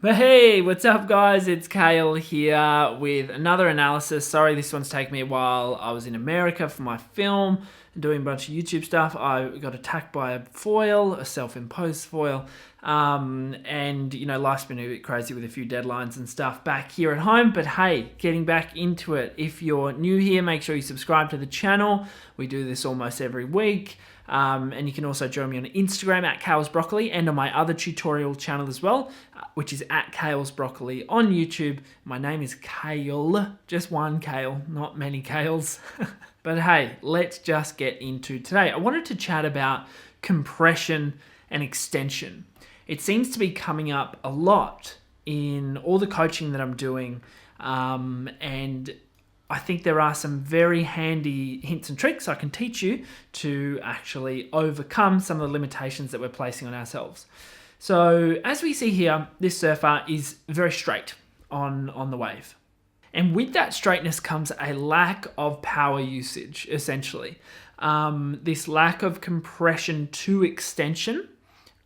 But hey, what's up guys? It's Kale here with another analysis. Sorry, this one's taken me a while. I was in America for my film, doing a bunch of YouTube stuff. I got attacked by a foil, a self-imposed foil. And you know, life's been a bit crazy with a few deadlines and stuff back here at home. But hey, getting back into it. If you're new here, make sure you subscribe to the channel. We do this almost every week. And you can also join me on Instagram at Kale's Broccoli and on my other tutorial channel as well, which is at Kale's Broccoli on YouTube. My name is Kale, just one Kale, not many Kales. But hey, let's just get into today. I wanted to chat about compression and extension. It seems to be coming up a lot in all the coaching that I'm doing, and I think there are some very handy hints and tricks I can teach you to actually overcome some of the limitations that we're placing on ourselves. So as we see here, this surfer is very straight on the wave. And with that straightness comes a lack of power usage, essentially. This lack of compression to extension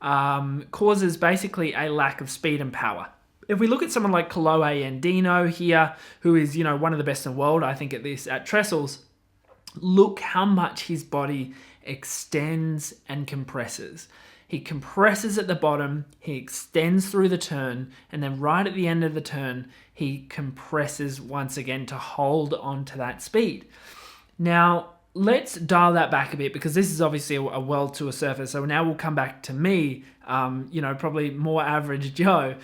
causes basically a lack of speed and power. If we look at someone like Kale Andino here, who is, you know, one of the best in the world, I think, at trestles, look how much his body extends and compresses. He compresses at the bottom, he extends through the turn, and then right at the end of the turn, he compresses once again to hold on to that speed. Now, let's dial that back a bit, because this is obviously a world tour surfer. So now we'll come back to me, you know, probably more average Joe.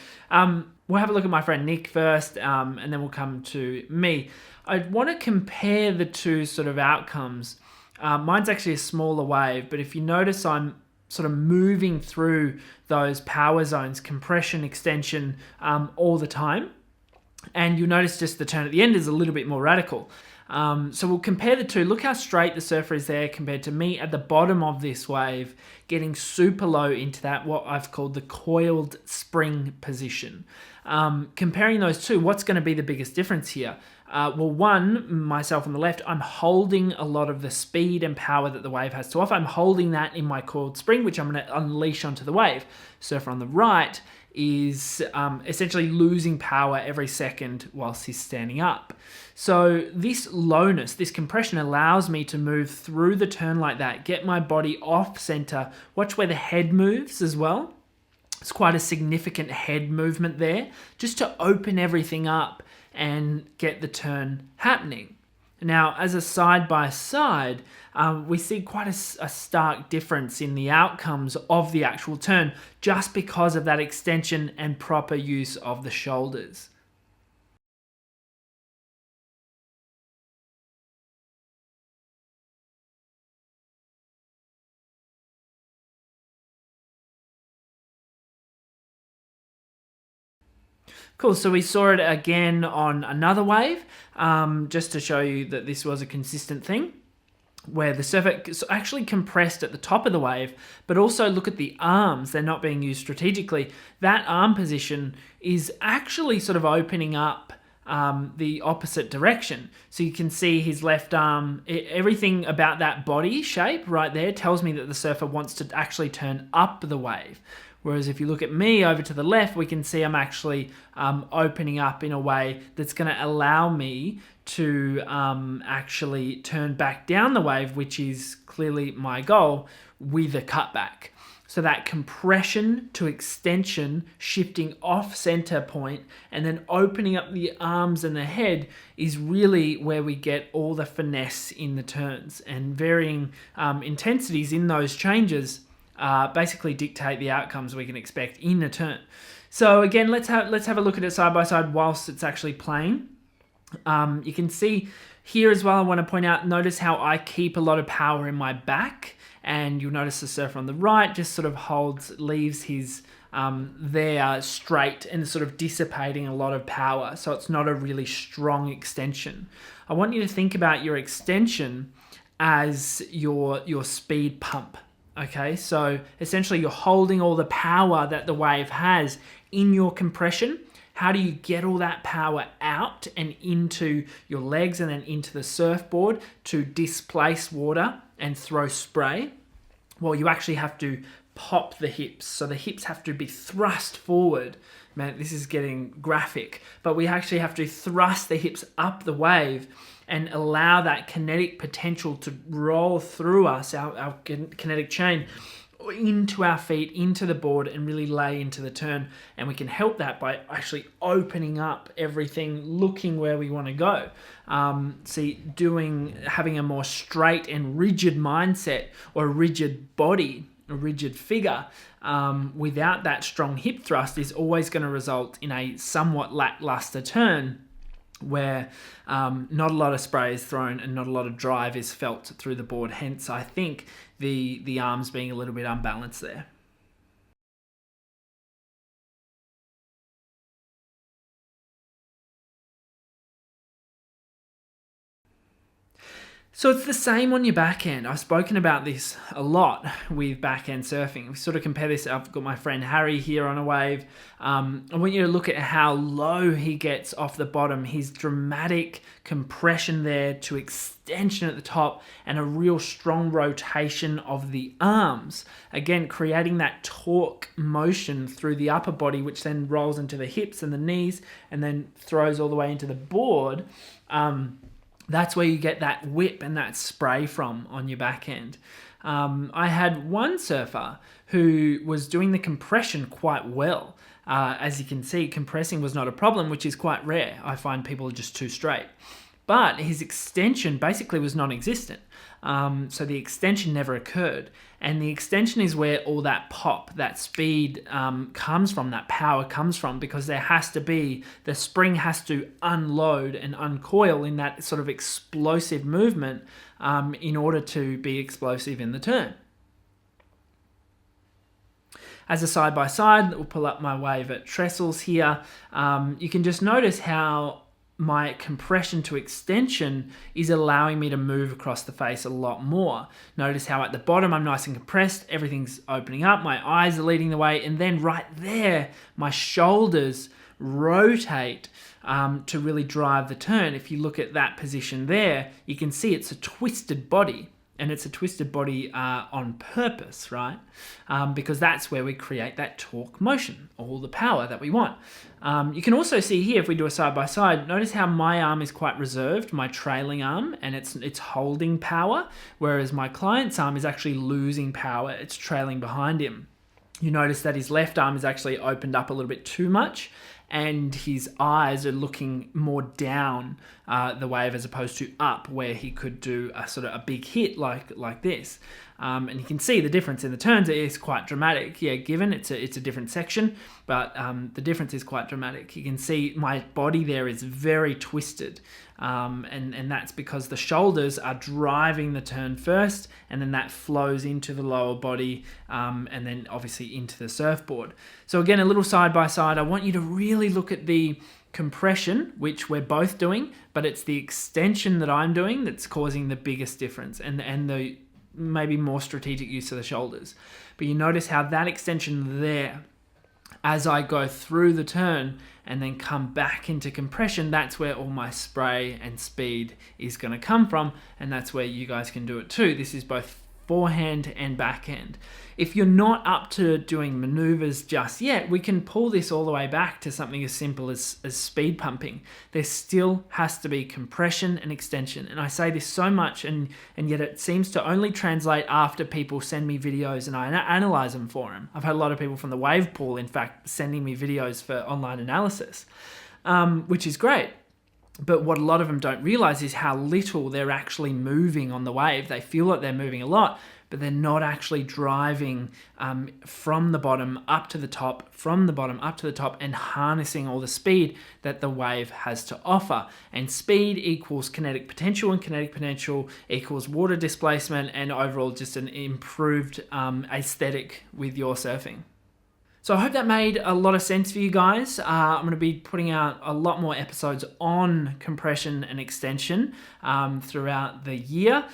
We'll have a look at my friend Nick first, and then we'll come to me. I want to compare the two sort of outcomes. Mine's actually a smaller wave, but if you notice, I'm sort of moving through those power zones, compression, extension, all the time. And you'll notice just the turn at the end is a little bit more radical. So we'll compare the two. Look how straight the surfer is there compared to me at the bottom of this wave, getting super low into that, what I've called the coiled spring position. Comparing those two, what's going to be the biggest difference here? Well, one, myself on the left, I'm holding a lot of the speed and power that the wave has to offer. I'm holding that in my coiled spring, which I'm going to unleash onto the wave. Surfer on the right is essentially losing power every second whilst he's standing up. So this lowness, this compression allows me to move through the turn like that, get my body off center. Watch where the head moves as well. It's quite a significant head movement there, just to open everything up and get the turn happening. Now, as a side-by-side, we see quite a stark difference in the outcomes of the actual turn just because of that extension and proper use of the shoulders. Cool, so we saw it again on another wave, just to show you that this was a consistent thing, where the surfer actually compressed at the top of the wave, but also look at the arms, they're not being used strategically. That arm position is actually sort of opening up the opposite direction. So you can see his left arm, everything about that body shape right there tells me that the surfer wants to actually turn up the wave. Whereas if you look at me over to the left, we can see I'm actually opening up in a way that's going to allow me to actually turn back down the wave, which is clearly my goal, with a cutback. So that compression to extension, shifting off center point, and then opening up the arms and the head is really where we get all the finesse in the turns. And varying intensities in those changes basically dictate the outcomes we can expect in a turn. So again, let's have a look at it side by side whilst it's actually playing. You can see here as well, I want to point out, notice how I keep a lot of power in my back, and you'll notice the surfer on the right just sort of leaves his there straight and sort of dissipating a lot of power. So it's not a really strong extension. I want you to think about your extension as your speed pump. Okay, so essentially you're holding all the power that the wave has in your compression. How do you get all that power out and into your legs and then into the surfboard to displace water and throw spray? Well, you actually have to pop the hips. So the hips have to be thrust forward man, this is getting graphic, but we actually have to thrust the hips up the wave and allow that kinetic potential to roll through us, our kinetic chain, into our feet, into the board, and really lay into the turn. And we can help that by actually opening up everything, looking where we want to go. Having a more straight and rigid mindset, or a rigid body, a rigid figure, without that strong hip thrust, is always going to result in a somewhat lackluster turn, where not a lot of spray is thrown and not a lot of drive is felt through the board. Hence, I think the arms being a little bit unbalanced there. So it's the same on your backhand. I've spoken about this a lot with backhand surfing. We sort of compare this. I've got my friend Harry here on a wave. I want you to look at how low he gets off the bottom. His dramatic compression there to extension at the top, and a real strong rotation of the arms. Again, creating that torque motion through the upper body, which then rolls into the hips and the knees, and then throws all the way into the board. That's where you get that whip and that spray from on your backhand. I had one surfer who was doing the compression quite well. As you can see, compressing was not a problem, which is quite rare. I find people are just too straight. But his extension basically was non-existent. So the extension never occurred. And the extension is where all that pop, that speed comes from, that power comes from, because there has to be, the spring has to unload and uncoil in that sort of explosive movement in order to be explosive in the turn. As a side-by-side, we'll pull up my wave at trestles here. You can just notice how my compression to extension is allowing me to move across the face a lot more. Notice how at the bottom I'm nice and compressed, everything's opening up, my eyes are leading the way, and then right there, my shoulders rotate to really drive the turn. If you look at that position there, you can see it's a twisted body. And it's a twisted body on purpose, right? Because that's where we create that torque motion, all the power that we want. You can also see here, if we do a side-by-side, notice how my arm is quite reserved, my trailing arm, and it's holding power, whereas my client's arm is actually losing power, it's trailing behind him. You notice that his left arm is actually opened up a little bit too much, and his eyes are looking more down the wave as opposed to up, where he could do a sort of a big hit like this. And you can see the difference in the turns is quite dramatic. Yeah, given it's a different section, but the difference is quite dramatic. You can see my body there is very twisted, and that's because the shoulders are driving the turn first, and then that flows into the lower body, and then obviously into the surfboard. So again, a little side by side. I want you to really look at the compression, which we're both doing, but it's the extension that I'm doing that's causing the biggest difference, and the maybe more strategic use of the shoulders. But you notice how that extension there, as I go through the turn and then come back into compression, that's where all my spray and speed is going to come from, and that's where you guys can do it too. This is both forehand and backhand. If you're not up to doing maneuvers just yet, we can pull this all the way back to something as simple as speed pumping. There still has to be compression and extension. And I say this so much, and yet it seems to only translate after people send me videos and I analyze them for them. I've had a lot of people from the wave pool, in fact, sending me videos for online analysis, which is great. But what a lot of them don't realize is how little they're actually moving on the wave. They feel like they're moving a lot, but they're not actually driving from the bottom up to the top, from the bottom up to the top, and harnessing all the speed that the wave has to offer. And speed equals kinetic potential, and kinetic potential equals water displacement, and overall just an improved aesthetic with your surfing. So I hope that made a lot of sense for you guys. I'm going to be putting out a lot more episodes on compression and extension throughout the year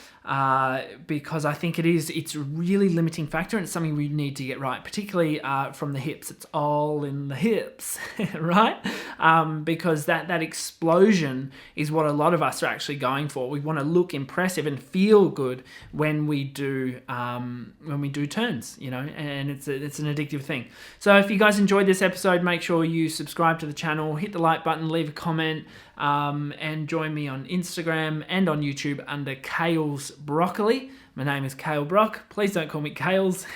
because I think it's a really limiting factor, and it's something we need to get right, particularly from the hips. It's all in the hips, right? Because that explosion is what a lot of us are actually going for. We want to look impressive and feel good when we do turns, you know, and it's an addictive thing. So if you guys enjoyed this episode, make sure you subscribe to the channel, hit the like button, leave a comment, and join me on Instagram and on YouTube under Kale's Broccoli. My name is Kale Brock. Please don't call me Kales.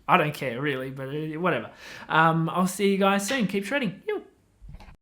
I don't care really, but whatever. I'll see you guys soon. Keep shredding.